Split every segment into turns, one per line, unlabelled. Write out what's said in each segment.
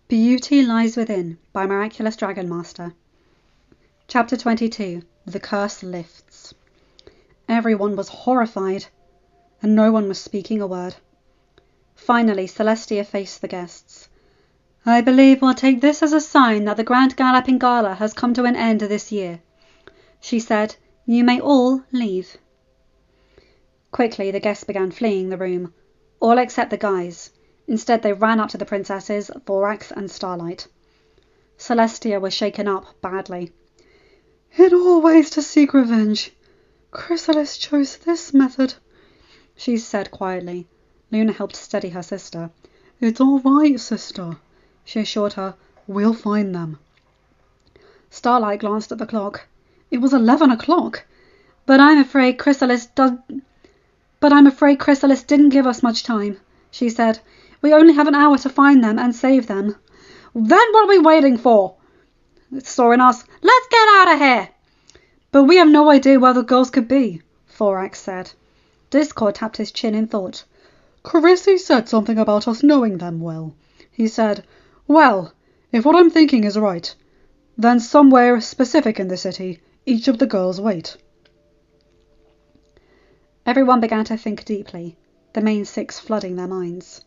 Beauty Lies Within by MiraculousDragonMaster. Chapter 22. The Curse Lifts. Everyone was horrified, and no one was speaking a word. Finally, Celestia faced the guests. I believe we'll take this as a sign that the Grand Galloping Gala has come to an end this year. She said, You may all leave. Quickly, the guests began fleeing the room, all except the guys. Instead, they ran up to the princesses, Thorax and Starlight. Celestia was shaken up badly. In all ways to seek revenge, Chrysalis chose this method, she said quietly. Luna helped steady her sister. It's all right, sister, she assured her. We'll find them. Starlight glanced at the clock. It was 11 o'clock. But I'm afraid Chrysalis didn't give us much time, she said. We only have an hour to find them and save them. Then what are we waiting for? Soren asked. Let's get out of here. But we have no idea where the girls could be, Thorax said. Discord tapped his chin in thought. Carissy said something about us knowing them well. He said, Well, if what I'm thinking is right, then somewhere specific in the city, each of the girls wait. Everyone began to think deeply, the main six flooding their minds.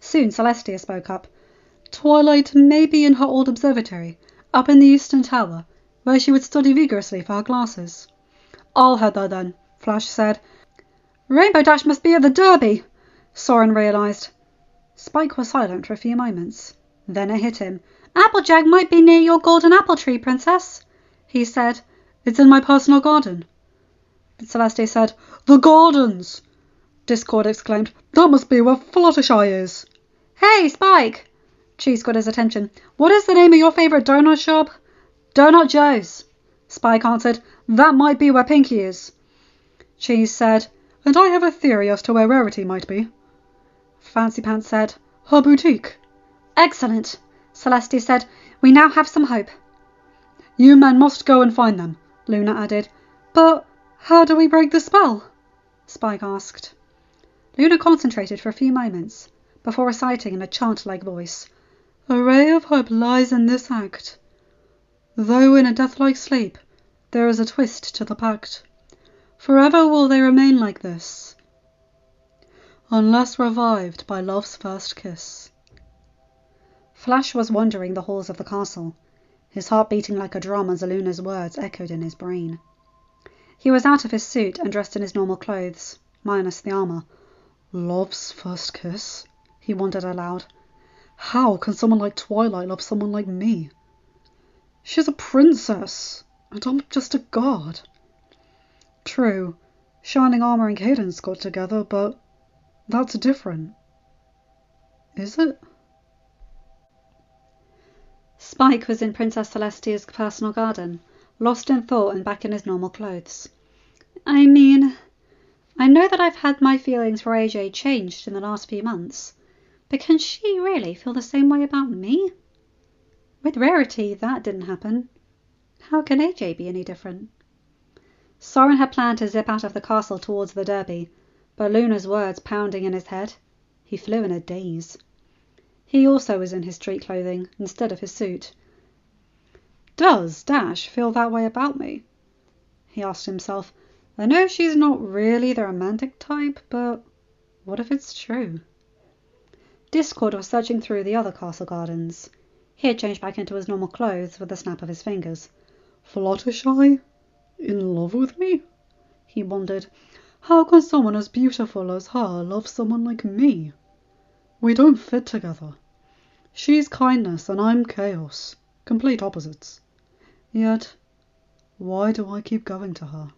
Soon Celestia spoke up. Twilight may be in her old observatory, up in the Eastern Tower, where she would study vigorously for her classes. I'll head there then, Flash said. Rainbow Dash must be at the Derby, Soren realised. Spike was silent for a few moments. Then it hit him. Applejack might be near your golden apple tree, Princess, he said. It's in my personal garden. Celestia said, The gardens! Discord exclaimed. That must be where Fluttershy is. Hey, Spike! Cheese got his attention. What is the name of your favourite donut shop? Donut Joe's. Spike answered. That might be where Pinky is. Cheese said. And I have a theory as to where Rarity might be. Fancy Pants said. Her boutique. Excellent, Celestia said. We now have some hope. You men must go and find them, Luna added. But how do we break the spell? Spike asked. Luna concentrated for a few moments, before reciting in a chant-like voice. A ray of hope lies in this act. Though in a death-like sleep, there is a twist to the pact. Forever will they remain like this, unless revived by love's first kiss. Flash was wandering the halls of the castle, his heart beating like a drum as Luna's words echoed in his brain. He was out of his suit and dressed in his normal clothes, minus the armour. Love's first kiss? He wondered aloud. How can someone like Twilight love someone like me? She's a princess, and I'm just a guard. True, Shining Armour and Cadence got together, but that's different. Is it? Spike was in Princess Celestia's personal garden, lost in thought and back in his normal clothes. I mean, I know that I've had my feelings for AJ changed in the last few months, but can she really feel the same way about me? With Rarity, that didn't happen. How can AJ be any different? Soren had planned to zip out of the castle towards the Derby, but Luna's words pounding in his head, he flew in a daze. He also was in his street clothing instead of his suit. Does Dash feel that way about me? He asked himself. I know she's not really the romantic type, but what if it's true? Discord was searching through the other castle gardens. He had changed back into his normal clothes with a snap of his fingers. Fluttershy? In love with me? He wondered. How can someone as beautiful as her love someone like me? We don't fit together. She's kindness and I'm chaos. Complete opposites. Yet, why do I keep going to her?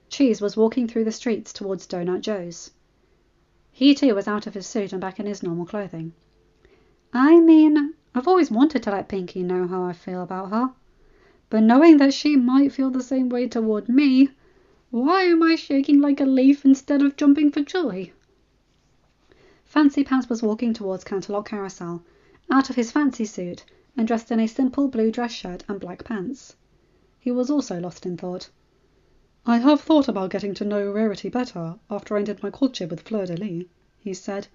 Cheese was walking through the streets towards Donut Joe's. He too was out of his suit and back in his normal clothing. I mean, I've always wanted to let Pinky know how I feel about her. But knowing that she might feel the same way toward me, why am I shaking like a leaf instead of jumping for joy? Fancy Pants was walking towards Canterlot Carousel, out of his fancy suit and dressed in a simple blue dress shirt and black pants. He was also lost in thought. I have thought about getting to know Rarity better after I ended my courtship with Fleur-de-Lis, he said.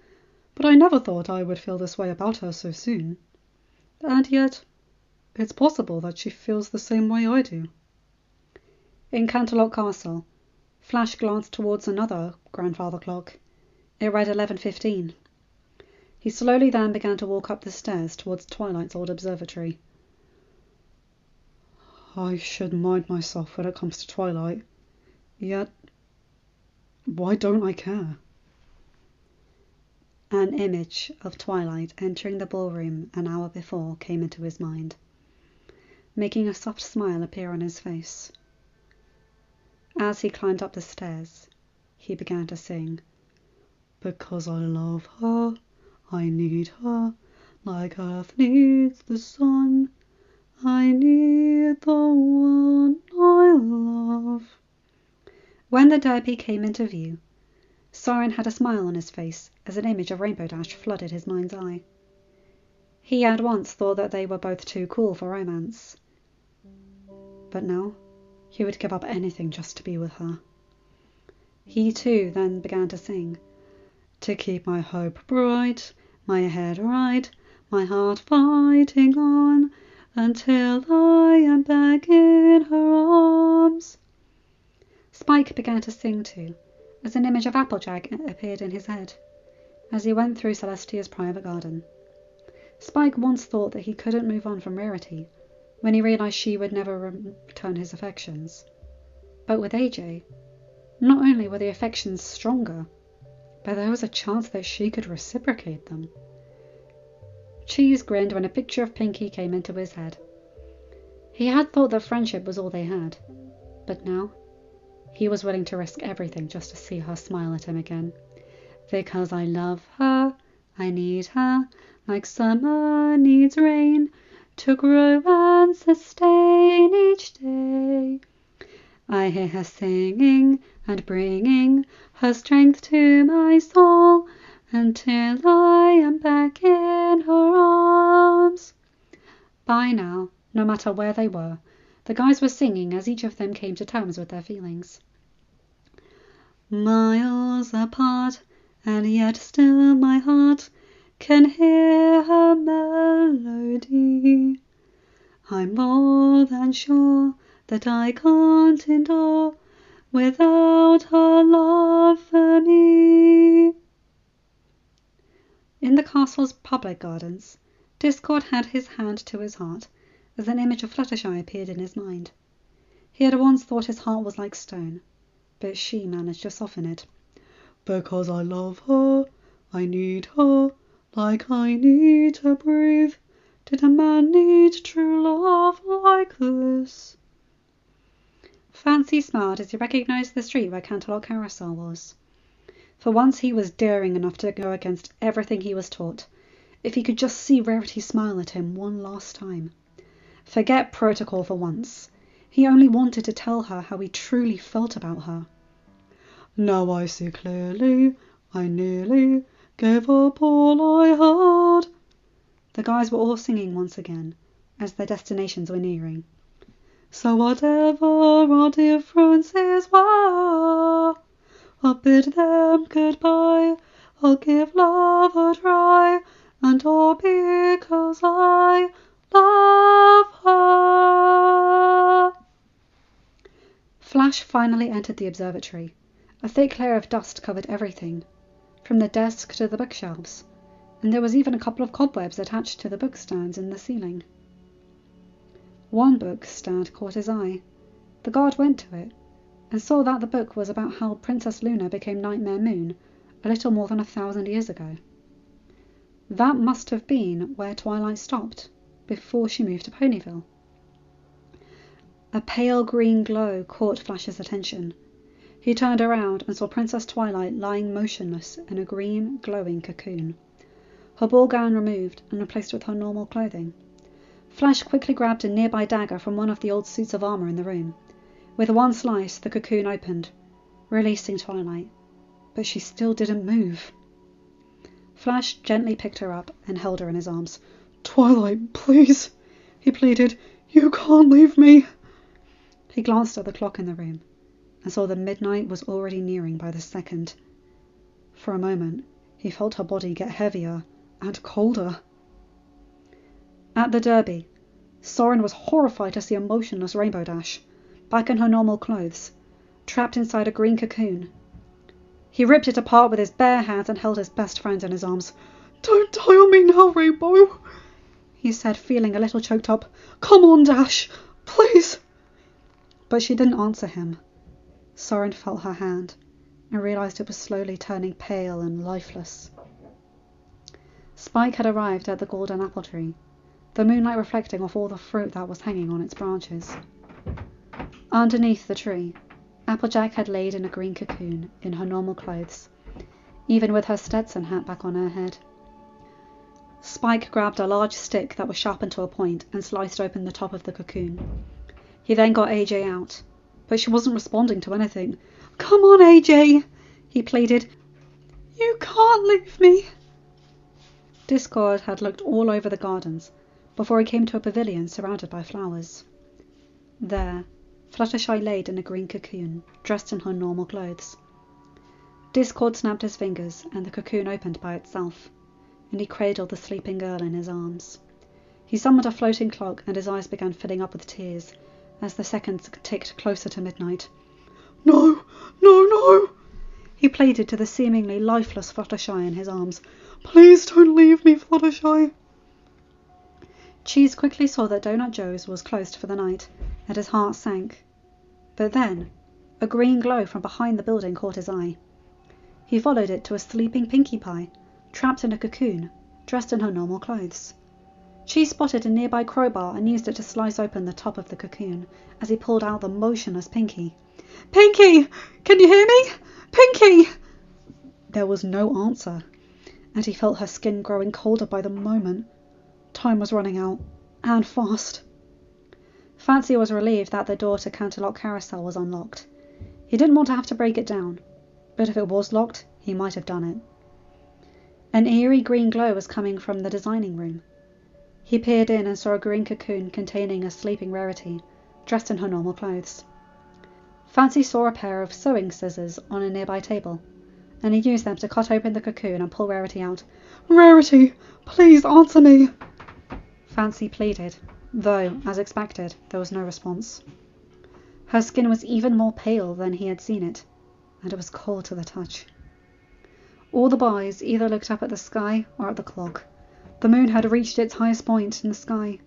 but I never thought I would feel this way about her so soon. And yet, it's possible that she feels the same way I do. In Canterlot Castle, Flash glanced towards another grandfather clock. It read 11:15. He slowly then began to walk up the stairs towards Twilight's old observatory. I should mind myself when it comes to Twilight. Yet, why don't I care? An image of Twilight entering the ballroom an hour before came into his mind, making a soft smile appear on his face. As he climbed up the stairs, he began to sing, "Because I love her, I need her, like earth needs the sun. I need the one I love." When the derby came into view, Soren had a smile on his face as an image of Rainbow Dash flooded his mind's eye. He had once thought that they were both too cool for romance, but now he would give up anything just to be with her. He too then began to sing, "To keep my hope bright, my head right, my heart fighting on, until I am back in her arms." Spike began to sing too, as an image of Applejack appeared in his head, as he went through Celestia's private garden. Spike once thought that he couldn't move on from Rarity, when he realised she would never return his affections. But with AJ, not only were the affections stronger, but there was a chance that she could reciprocate them. Cheese grinned when a picture of Pinky came into his head. He had thought that friendship was all they had, but now he was willing to risk everything just to see her smile at him again. "Because I love her, I need her, like summer needs rain, to grow and sustain each day. I hear her singing and bringing her strength to my soul, until I am back in her arms." By now, no matter where they were, the guys were singing as each of them came to terms with their feelings. "Miles apart, and yet still my heart can hear her melody. I'm more than sure that I can't endure without her love for me." In the castle's public gardens, Discord had his hand to his heart as an image of Fluttershy appeared in his mind. He had once thought his heart was like stone, but she managed to soften it. "Because I love her, I need her, like I need to breathe. Did a man need true love like this?" Fancy smiled as he recognised the street where Canterlot Carousel was. For once he was daring enough to go against everything he was taught, if he could just see Rarity smile at him one last time. Forget protocol for once. He only wanted to tell her how he truly felt about her. "Now I see clearly, I nearly gave up all I had." The guys were all singing once again, as their destinations were nearing. "So whatever our differences were, I'll bid them goodbye, I'll give love a try, and all because I love her." Flash finally entered the observatory. A thick layer of dust covered everything, from the desk to the bookshelves, and there was even a couple of cobwebs attached to the bookstands in the ceiling. One book stand caught his eye. The guard went to it, and saw that the book was about how Princess Luna became Nightmare Moon a little more than 1,000 years ago. That must have been where Twilight stopped, before she moved to Ponyville. A pale green glow caught Flash's attention. He turned around and saw Princess Twilight lying motionless in a green, glowing cocoon, her ball gown removed and replaced with her normal clothing. Flash quickly grabbed a nearby dagger from one of the old suits of armour in the room. With one slice, the cocoon opened, releasing Twilight, but she still didn't move. Flash gently picked her up and held her in his arms. "Twilight, please," he pleaded. "You can't leave me." He glanced at the clock in the room and saw that midnight was already nearing by the second. For a moment, He felt her body get heavier and colder. At the Derby, Soren was horrified to see a motionless Rainbow Dash, back in her normal clothes, trapped inside a green cocoon. He ripped it apart with his bare hands and held his best friend in his arms. "Don't die on me now, Rainbow," he said, feeling a little choked up. "Come on, Dash, please." But she didn't answer him. Soren felt her hand and realized it was slowly turning pale and lifeless. Spike had arrived at the golden apple tree, the moonlight reflecting off all the fruit that was hanging on its branches. Underneath the tree, Applejack had laid in a green cocoon in her normal clothes, even with her Stetson hat back on her head. Spike grabbed a large stick that was sharpened to a point and sliced open the top of the cocoon. He then got AJ out, but she wasn't responding to anything. "Come on, AJ," he pleaded. "You can't leave me." Discord had looked all over the gardens before he came to a pavilion surrounded by flowers. There, Fluttershy laid in a green cocoon, dressed in her normal clothes. Discord snapped his fingers, and the cocoon opened by itself, and he cradled the sleeping girl in his arms. He summoned a floating clock, and his eyes began filling up with tears as the seconds ticked closer to midnight. "No, no, no," he pleaded to the seemingly lifeless Fluttershy in his arms. "Please don't leave me, Fluttershy." Cheese quickly saw that Donut Joe's was closed for the night, and his heart sank. But then, a green glow from behind the building caught his eye. He followed it to a sleeping Pinkie Pie, trapped in a cocoon, dressed in her normal clothes. Cheese spotted a nearby crowbar and used it to slice open the top of the cocoon as he pulled out the motionless Pinkie. "Pinkie! Can you hear me? Pinkie!" There was no answer, and he felt her skin growing colder by the moment. Time was running out, and fast. Fancy was relieved that the door to Canterlot Carousel was unlocked. He didn't want to have to break it down, but if it was locked, he might have done it. An eerie green glow was coming from the designing room. He peered in and saw a green cocoon containing a sleeping Rarity, dressed in her normal clothes. Fancy saw a pair of sewing scissors on a nearby table, and he used them to cut open the cocoon and pull Rarity out. "Rarity, please answer me," Fancy pleaded, though, as expected, there was no response. Her skin was even more pale than he had seen it, and it was cold to the touch. All the boys either looked up at the sky or at the clock. The moon had reached its highest point in the sky,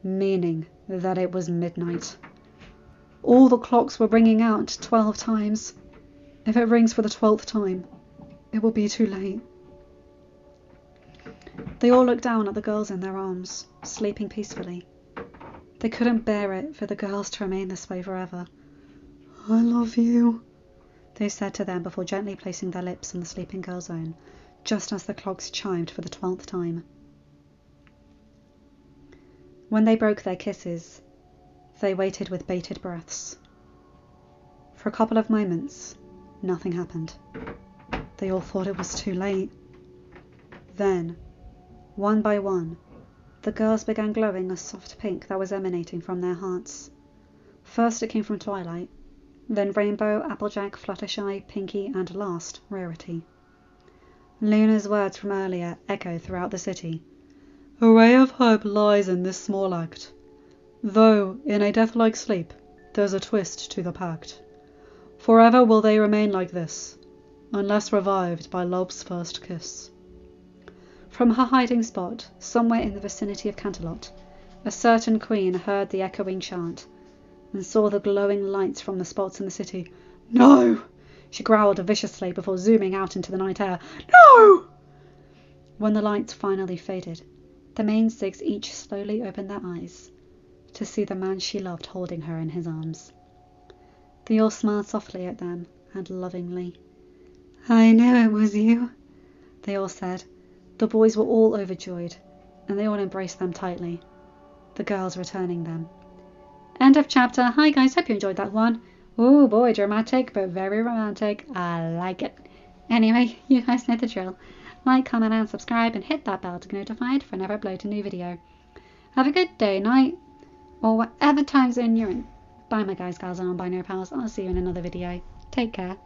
meaning that it was midnight. All the clocks were ringing out 12 times. If it rings for the 12th time, it will be too late. They all looked down at the girls in their arms, sleeping peacefully. They couldn't bear it for the girls to remain this way forever. "I love you," they said to them before gently placing their lips on the sleeping girl's own, just as the clocks chimed for the 12th time. When they broke their kisses, they waited with bated breaths. For a couple of moments, nothing happened. They all thought it was too late. Then, one by one, the girls began glowing a soft pink that was emanating from their hearts. First it came from Twilight, then Rainbow, Applejack, Fluttershy, Pinkie, and last, Rarity. Luna's words from earlier echoed throughout the city. "A ray of hope lies in this small act. Though in a death-like sleep, there's a twist to the pact. Forever will they remain like this, unless revived by love's first kiss." From her hiding spot, somewhere in the vicinity of Canterlot, a certain queen heard the echoing chant, and saw the glowing lights from the spots in the city. "No!" she growled viciously before zooming out into the night air. "No!" When the lights finally faded, the main six each slowly opened their eyes to see the man she loved holding her in his arms. They all smiled softly at them and lovingly. "I knew it was you," they all said. The boys were all overjoyed, and they all embraced them tightly, the girls returning them. End of chapter. Hi guys, hope you enjoyed that one. Oh boy, dramatic but very romantic. I like it. Anyway, you guys know the drill. Like, comment and subscribe, and hit that bell to be notified whenever I upload a new video. Have a good day, night, or whatever time zone you're in. Bye my guys, gals, and non-binary pals. I'll see you in another video. Take care.